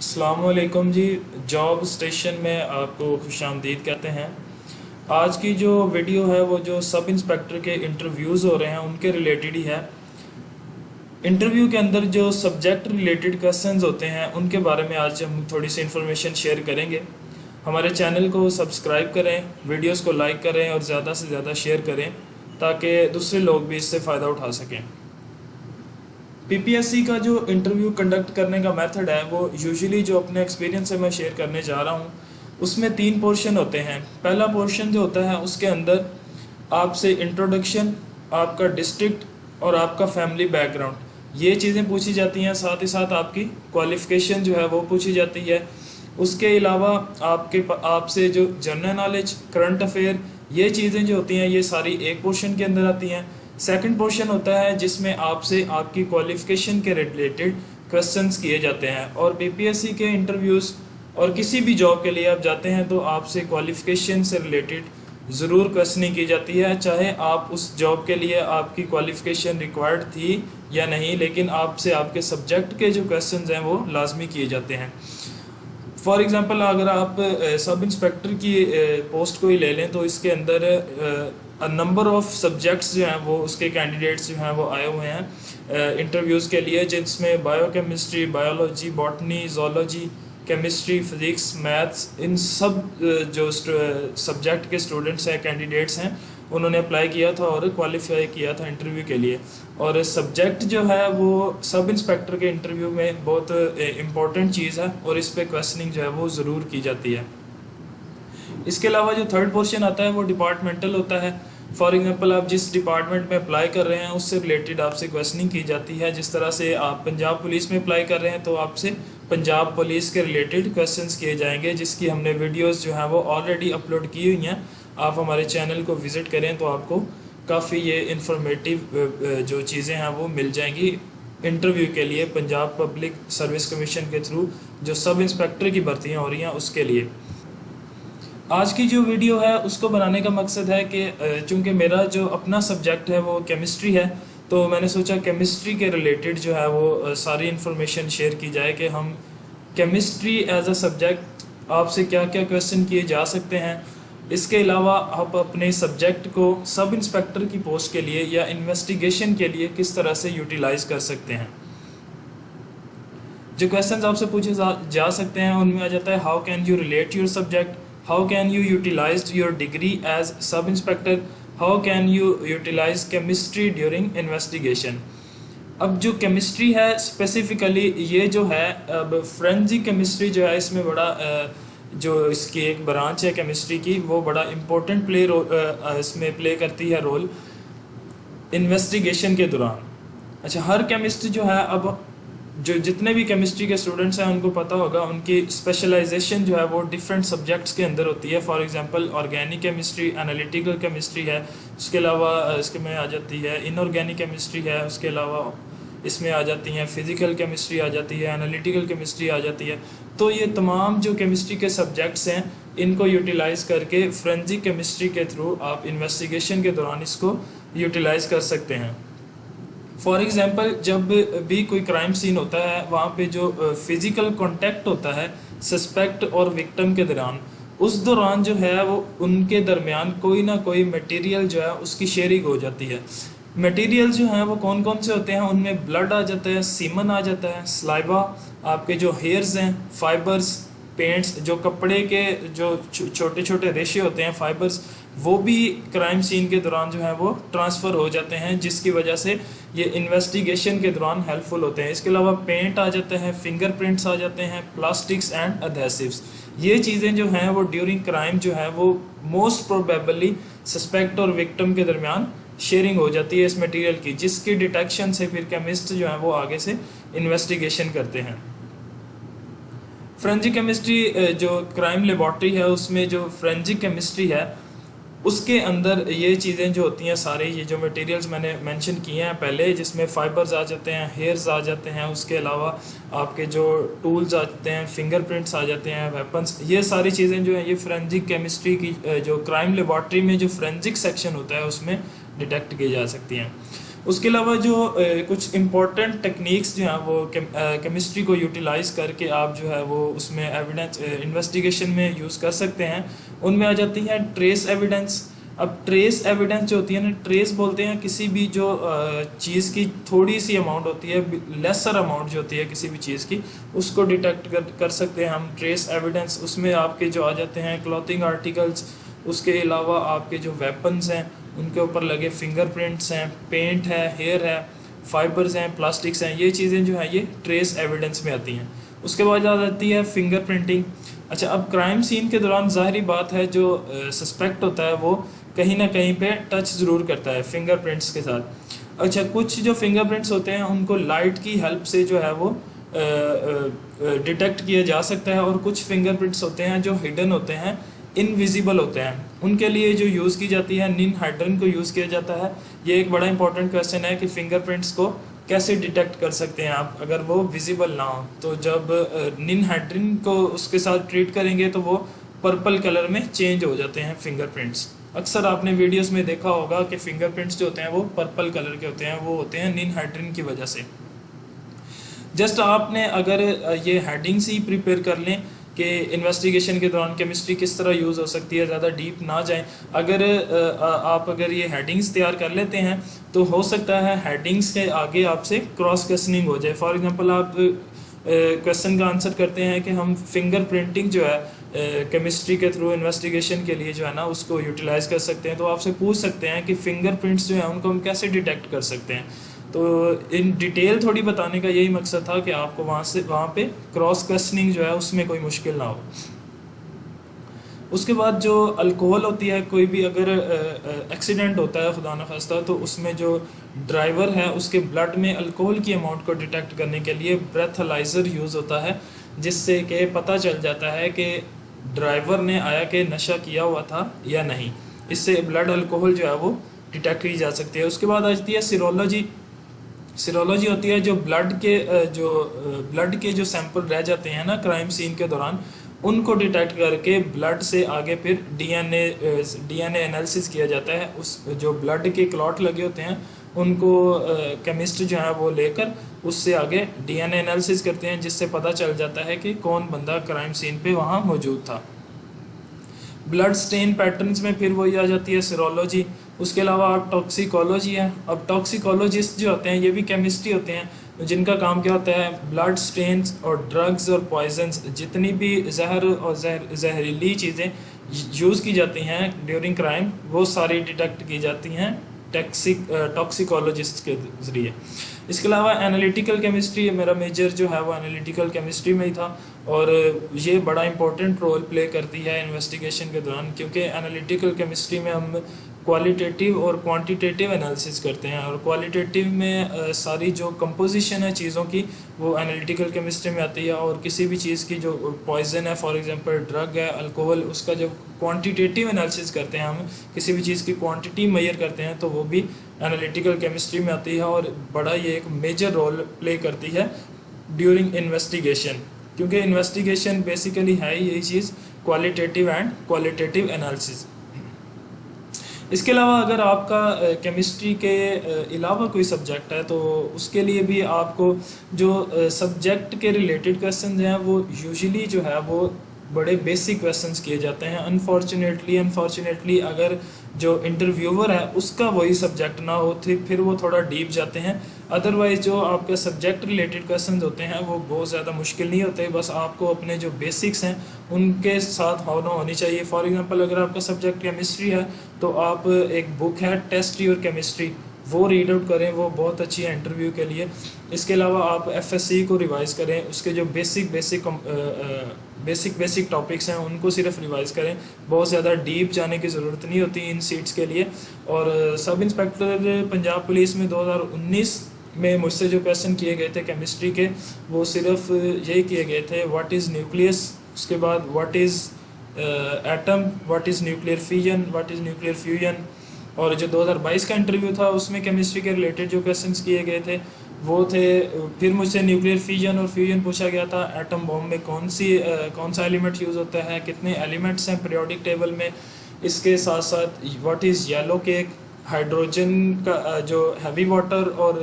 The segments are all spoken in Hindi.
अस्सलामुअलैकुम जी। जॉब स्टेशन में आपको खुशामदीद कहते हैं। आज की जो वीडियो है वो जो सब इंस्पेक्टर के इंटरव्यूज़ हो रहे हैं उनके रिलेटेड ही है। इंटरव्यू के अंदर जो सब्जेक्ट रिलेटेड क्वेश्चंस होते हैं उनके बारे में आज हम थोड़ी सी इन्फॉर्मेशन शेयर करेंगे। हमारे चैनल को सब्सक्राइब करें, वीडियोस को लाइक करें और ज़्यादा से ज़्यादा शेयर करें ताकि दूसरे लोग भी इससे फ़ायदा उठा सकें। पीपीएससी का जो इंटरव्यू कंडक्ट करने का मेथड है वो यूजुअली जो अपने एक्सपीरियंस से मैं शेयर करने जा रहा हूँ उसमें 3 पोर्शन होते हैं। पहला पोर्शन जो होता है उसके अंदर आपसे इंट्रोडक्शन, आपका डिस्ट्रिक्ट और आपका फैमिली बैकग्राउंड ये चीज़ें पूछी जाती हैं। साथ ही साथ आपकी क्वालिफ़िकेशन जो है वो पूछी जाती है। उसके अलावा आपसे जो जनरल नॉलेज, करंट अफेयर ये चीज़ें जो होती हैं ये सारी एक पोर्शन के अंदर आती हैं। सेकंड पोर्शन होता है जिसमें आपसे आपकी क्वालिफ़िकेशन के रिलेटेड क्वेश्चंस किए जाते हैं। और पीपीएससी के इंटरव्यूज़ और किसी भी जॉब के लिए आप जाते हैं तो आपसे क्वालिफ़िकेशन से रिलेटेड ज़रूर क्वेश्चनिंग की जाती है, चाहे आप उस जॉब के लिए आपकी क्वालिफ़िकेशन रिक्वायर्ड थी या नहीं, लेकिन आपसे आपके सब्जेक्ट के जो क्वेश्चंस हैं वो लाजमी किए जाते हैं। फॉर एग्ज़ाम्पल अगर आप सब इंस्पेक्टर की पोस्ट को ही ले लें तो इसके अंदर नंबर ऑफ सब्जेक्ट्स जो हैं वो उसके कैंडिडेट्स जो हैं वो आए हुए हैं इंटरव्यूज़ के लिए, जिसमें biochemistry, biology, botany, zoology, chemistry, physics, maths, इन सब जो सब्जेक्ट के स्टूडेंट्स हैं, कैंडिडेट्स हैं, उन्होंने अप्लाई किया था और क्वालिफाई किया था इंटरव्यू के लिए। और सब्जेक्ट जो है वो सब इंस्पेक्टर के इंटरव्यू में बहुत इम्पोर्टेंट चीज़ है और इस पे क्वेश्चनिंग जो है वो ज़रूर की जाती है। इसके अलावा जो थर्ड पोर्शन आता है वो डिपार्टमेंटल होता है। फॉर एग्जांपल आप जिस डिपार्टमेंट में अप्लाई कर रहे हैं उससे रिलेटेड आपसे क्वेश्चनिंग की जाती है। जिस तरह से आप पंजाब पुलिस में अप्लाई कर रहे हैं तो आपसे पंजाब पुलिस के रिलेटेड क्वेश्चंस किए जाएंगे, जिसकी हमने वीडियोस जो हैं वो ऑलरेडी अपलोड की हुई हैं। आप हमारे चैनल को विज़िट करें तो आपको काफ़ी ये इंफॉर्मेटिव जो चीज़ें हैं वो मिल जाएंगी इंटरव्यू के लिए पंजाब पब्लिक सर्विस कमीशन के थ्रू जो सब इंस्पेक्टर की भर्तियाँ हो रही हैं उसके लिए। आज की जो वीडियो है उसको बनाने का मकसद है कि चूँकि मेरा जो अपना सब्जेक्ट है वो केमिस्ट्री है, तो मैंने सोचा केमिस्ट्री के रिलेटेड जो है वो सारी इन्फॉर्मेशन शेयर की जाए कि हम केमिस्ट्री एज अ सब्जेक्ट आपसे क्या क्या क्वेश्चन किए जा सकते हैं। इसके अलावा आप अपने सब्जेक्ट को सब इंस्पेक्टर की पोस्ट के लिए या इन्वेस्टिगेशन के लिए किस तरह से यूटिलाइज़ कर सकते हैं। जो क्वेश्चंस आपसे पूछे जा सकते हैं उनमें आ जाता है how can you relate your subject, how can you utilize your degree as sub inspector, how can you utilize chemistry during investigation. अब जो केमिस्ट्री है स्पेसिफिकली ये जो है, अब फोरेंसिक केमिस्ट्री जो है इसमें बड़ा जो इसकी एक ब्रांच है केमिस्ट्री की वो बड़ा इम्पोर्टेंट इसमें प्ले करती है रोल इन्वेस्टिगेशन के दौरान। अच्छा, हर केमिस्ट्री जो है, अब जो जितने भी केमिस्ट्री के स्टूडेंट्स हैं उनको पता होगा उनकी स्पेशलाइजेशन जो है वो डिफरेंट सब्जेक्ट्स के अंदर होती है। For example organic chemistry, analytical chemistry है, उसके अलावा इसके में आ जाती है इनऑर्गेनिक केमिस्ट्री है, उसके अलावा इसमें आ जाती हैं फिज़िकल केमिस्ट्री आ जाती है, एनालिटिकल केमिस्ट्री आ जाती है। तो ये तमाम जो केमिस्ट्री के सब्जेक्ट्स हैं इनको यूटिलाइज़ करके फोरेंसिक केमिस्ट्री के थ्रू आप इन्वेस्टिगेशन के दौरान इसको यूटिलाइज़ कर सकते हैं। फॉर एग्ज़ाम्पल जब भी कोई क्राइम सीन होता है वहाँ पे जो फिज़िकल कांटेक्ट होता है सस्पेक्ट और विक्टिम के दौरान, उस दौरान जो है वो उनके दरमियान कोई ना कोई मटेरियल जो है उसकी शेयरिंग हो जाती है। मटेरियल जो हैं वो कौन कौन से होते हैं, उनमें ब्लड आ जाता है, सीमन आ जाता है, स्लाइवा, आपके जो हेयर्स हैं, फाइबर्स, पेंट्स, जो कपड़े के जो छोटे छोटे रेशे होते हैं फाइबर्स, वो भी क्राइम सीन के दौरान जो है वो ट्रांसफ़र हो जाते हैं, जिसकी वजह से ये इन्वेस्टिगेशन के दौरान हेल्पफुल होते हैं। इसके अलावा पेंट आ जाते हैं, फिंगरप्रिंट्स आ जाते हैं, प्लास्टिक्स एंड अधेसिव्स, ये चीज़ें जो हैं वो ड्यूरिंग क्राइम जो है वो मोस्ट प्रोबेबली सस्पेक्ट और विक्टिम के दरमियान शेयरिंग हो जाती है इस मटेरियल की, जिसकी डिटेक्शन से फिर केमिस्ट जो है वो आगे से इन्वेस्टिगेशन करते हैं। फोरेंसिक केमिस्ट्री जो क्राइम लेबॉर्ट्री है उसमें जो फोरेंसिक केमिस्ट्री है उसके अंदर ये चीज़ें जो होती हैं सारे ये जो मटेरियल्स मैंने मेंशन किए हैं पहले, जिसमें फाइबर्स आ जाते हैं, हेयर्स आ जाते हैं, उसके अलावा आपके जो टूल्स आ जाते हैं, फिंगरप्रिंट्स आ जाते हैं, वेपन्स, ये सारी चीज़ें जो हैं ये फोरेंसिक केमिस्ट्री की जो क्राइम लेबॉर्ट्री में जो फोरेंसिक सेक्शन होता है उसमें डिटेक्ट की जा सकती हैं। उसके अलावा जो कुछ इम्पोर्टेंट टेक्निक्स जो हैं वो केमिस्ट्री को यूटिलाइज करके आप जो है वो उसमें एविडेंस इन्वेस्टिगेशन में यूज़ कर सकते हैं। उनमें आ जाती है ट्रेस एविडेंस। अब ट्रेस एविडेंस जो होती है ना, ट्रेस बोलते हैं किसी भी जो चीज़ की थोड़ी सी अमाउंट होती है, लेसर अमाउंट जो होती है किसी भी चीज़ की, उसको डिटेक्ट कर सकते हैं हम ट्रेस एविडेंस। उसमें आपके जो आ जाते हैं क्लॉथिंग आर्टिकल्स, उसके अलावा आपके जो वेपन्स हैं उनके ऊपर लगे फिंगरप्रिंट्स हैं, पेंट है, हेयर है, फाइबर्स हैं, प्लास्टिक्स हैं, ये चीज़ें जो हैं ये ट्रेस एविडेंस में आती हैं। उसके बाद आ जाती है फिंगर प्रिंटिंग। अच्छा, अब क्राइम सीन के दौरान ज़ाहिरी बात है जो सस्पेक्ट होता है वो कहीं ना कहीं पे टच ज़रूर करता है फिंगरप्रिंट्स के साथ। अच्छा, कुछ जो फिंगरप्रिंट्स होते हैं उनको लाइट की हेल्प से जो है वो डिटेक्ट किया जा सकता है, और कुछ फिंगरप्रिंट्स होते हैं जो हिडन होते हैं, इनविजिबल होते हैं। उनके लिए जो यूज़ की जाती है निनहाइड्रन को यूज़ किया जाता है। ये एक बड़ा इंपॉर्टेंट क्वेश्चन है कि फिंगरप्रिंट्स को कैसे डिटेक्ट कर सकते हैं आप अगर वो विजिबल ना हो। तो जब निनहाइड्रन को उसके साथ ट्रीट करेंगे तो वो पर्पल कलर में चेंज हो जाते हैं फिंगरप्रिंट्स। अक्सर आपने वीडियोस में देखा होगा कि फिंगरप्रिंट्स जो होते हैं वो पर्पल कलर के होते हैं, वो होते हैं निनहाइड्रन की वजह से। जस्ट आपने अगर ये हेडिंग्स ही प्रिपेयर कर लें कि इन्वेस्टिगेशन के दौरान केमिस्ट्री किस तरह यूज़ हो सकती है, ज़्यादा डीप ना जाएं। अगर आप अगर ये हेडिंग्स तैयार कर लेते हैं तो हो सकता है हेडिंग्स के आगे आपसे क्रॉस क्वेश्चनिंग हो जाए। फॉर एग्जांपल आप क्वेश्चन का आंसर करते हैं कि हम फिंगर प्रिंटिंग जो है केमिस्ट्री के थ्रू इन्वेस्टिगेशन के लिए जो है ना उसको यूटिलाइज कर सकते हैं, तो आपसे पूछ सकते हैं कि फिंगरप्रिंट्स जो है उनको हम कैसे डिटेक्ट कर सकते हैं। तो इन डिटेल थोड़ी बताने का यही मकसद था कि आपको वहाँ पे क्रॉस क्वेश्चनिंग जो है उसमें कोई मुश्किल ना हो। उसके बाद जो अल्कोहल होती है, कोई भी अगर एक्सीडेंट होता है खुदा न खास्ता, तो उसमें जो ड्राइवर है उसके ब्लड में अल्कोहल की अमाउंट को डिटेक्ट करने के लिए ब्रेथलाइजर यूज़ होता है, जिससे कि पता चल जाता है कि ड्राइवर ने आया कि नशा किया हुआ था या नहीं। इससे ब्लड अल्कोहल जो है वो डिटेक्ट की जा सकती है। उसके बाद आ जाती है सीरोलॉजी। सीरोलॉजी होती है जो ब्लड के जो सैंपल रह जाते हैं ना क्राइम सीन के दौरान, उनको डिटेक्ट करके ब्लड से आगे फिर डीएनए एनालिसिस किया जाता है। उस जो ब्लड के क्लॉट लगे होते हैं उनको केमिस्ट जो है वो लेकर उससे आगे डीएनए एनालिसिस करते हैं, जिससे पता चल जाता है कि कौन बंदा क्राइम सीन पे वहाँ मौजूद था। ब्लड स्टेन पैटर्न्स में फिर वही आ जाती है सीरोलॉजी। उसके अलावा टॉक्सिकोलॉजी है। अब टॉक्सिकोलॉजिस्ट जो होते हैं ये भी केमिस्ट्री होते हैं, जिनका काम क्या होता है ब्लड स्टेन्स और ड्रग्स और पॉइजन्स, जितनी भी जहर और जहरीली चीज़ें यूज़ की जाती हैं ड्यूरिंग क्राइम, वो सारी डिटेक्ट की जाती हैं टॉक्सिकोलॉजिस्ट के ज़रिए। इसके अलावा एनालिटिकल केमिस्ट्री, मेरा मेजर जो है वो एनालिटिकल केमिस्ट्री में ही था, और ये बड़ा इंपॉर्टेंट रोल प्ले करती है इन्वेस्टिगेशन के दौरान, क्योंकि एनालिटिकल केमिस्ट्री में हम क्वालिटेटिव और क्वांटिटेटिव एनालिसिस करते हैं। और क्वालिटेटिव में सारी जो कंपोजिशन है चीज़ों की वो एनालिटिकल केमिस्ट्री में आती है, और किसी भी चीज़ की जो पॉइजन है, फॉर एग्जांपल ड्रग है, अल्कोहल, उसका जब क्वांटिटेटिव एनालिसिस करते हैं, हम किसी भी चीज़ की क्वांटिटी मेजर करते हैं, तो वो भी एनालिटिकल केमिस्ट्री में आती है, और बड़ा ये एक मेजर रोल प्ले करती है ड्यूरिंग इन्वेस्टिगेशन, क्योंकि इन्वेस्टिगेशन बेसिकली है यही चीज़, क्वालिटेटिव एंड क्वालिटेटिव एनालिसिस। इसके अलावा अगर आपका केमिस्ट्री के अलावा कोई सब्जेक्ट है तो उसके लिए भी आपको जो सब्जेक्ट के रिलेटेड क्वेश्चन हैं वो यूजुअली जो है वो बड़े बेसिक क्वेश्चंस किए जाते हैं। अनफॉर्चुनेटली अगर जो इंटरव्यूअर है उसका वही सब्जेक्ट ना हो तो फिर वो थोड़ा डीप जाते हैं। अदरवाइज जो आपके सब्जेक्ट रिलेटेड क्वेश्चन होते हैं वो बहुत ज़्यादा मुश्किल नहीं होते, बस आपको अपने जो बेसिक्स हैं उनके साथ होनी चाहिए। फॉर एग्जांपल अगर आपका सब्जेक्ट केमिस्ट्री है तो आप एक बुक है टेस्ट योर केमिस्ट्री, वो रीड आउट करें, वो बहुत अच्छी है इंटरव्यू के लिए। इसके अलावा आप एफएससी को रिवाइज़ करें, उसके जो बेसिक टॉपिक्स हैं उनको सिर्फ रिवाइज़ करें, बहुत ज़्यादा डीप जाने की ज़रूरत नहीं होती इन सीट्स के लिए। और सब इंस्पेक्टर पंजाब पुलिस में 2019 में मुझसे जो क्वेश्चन किए गए थे केमिस्ट्री के, वो सिर्फ यही किए गए थे व्हाट इज़ न्यूक्लियस, उसके बाद what is atom, what is nuclear fission, what is nuclear fusion. और जो 2022 का इंटरव्यू था उसमें केमिस्ट्री के रिलेटेड जो क्वेश्चंस किए गए थे वो थे, फिर मुझसे न्यूक्लियर फिजन और फ्यूजन पूछा गया था, एटम बॉम्ब में कौन सा एलिमेंट यूज़ होता है, कितने एलिमेंट्स हैं पीरियोडिक टेबल में, इसके साथ साथ what is yellow cake, hydrogen का जो हैवी वाटर और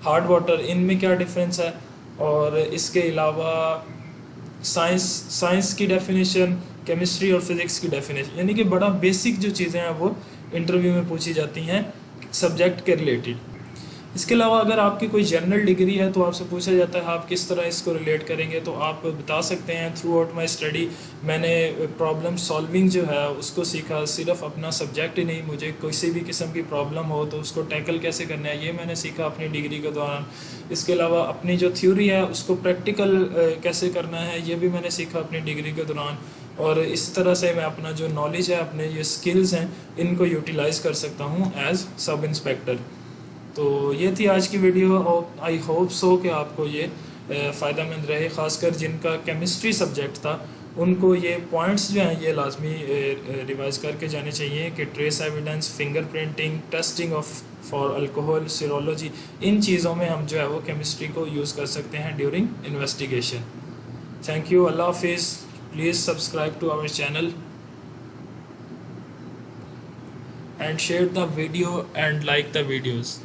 हार्ड वाटर, इनमें क्या डिफरेंस है, और इसके अलावा साइंस साइंस की डेफिनेशन, केमिस्ट्री और फिज़िक्स की डेफिनेशन, यानी कि बड़ा बेसिक जो चीज़ें हैं वो इंटरव्यू में पूछी जाती हैं सब्जेक्ट के रिलेटेड। इसके अलावा अगर आपकी कोई जनरल डिग्री है तो आपसे पूछा जाता है आप किस तरह इसको रिलेट करेंगे, तो आप बता सकते हैं थ्रू आउट माई स्टडी मैंने प्रॉब्लम सॉल्विंग जो है उसको सीखा। सिर्फ अपना सब्जेक्ट ही नहीं, मुझे किसी भी किस्म की प्रॉब्लम हो तो उसको टैकल कैसे करना है ये मैंने सीखा अपनी डिग्री के दौरान। इसके अलावा अपनी जो थ्योरी है उसको प्रैक्टिकल कैसे करना है ये भी मैंने सीखा अपनी डिग्री के दौरान। और इस तरह से मैं अपना जो नॉलेज है, अपने ये स्किल्स हैं, इनको यूटिलाइज़ कर सकता हूँ एज सब इंस्पेक्टर। तो ये थी आज की वीडियो और आई होप सो कि आपको ये फ़ायदेमंद रहे, ख़ासकर जिनका केमिस्ट्री सब्जेक्ट था उनको ये पॉइंट्स जो हैं ये लाजमी रिवाइज़ करके जाने चाहिए कि trace evidence, fingerprinting, testing of for alcohol, serology, इन चीज़ों में हम जो है वो केमिस्ट्री को यूज़ कर सकते हैं ड्यूरिंग इन्वेस्टिगेशन। थैंक यू, अल्लाह हाफिज़। Please subscribe to our channel and share the video and like the videos.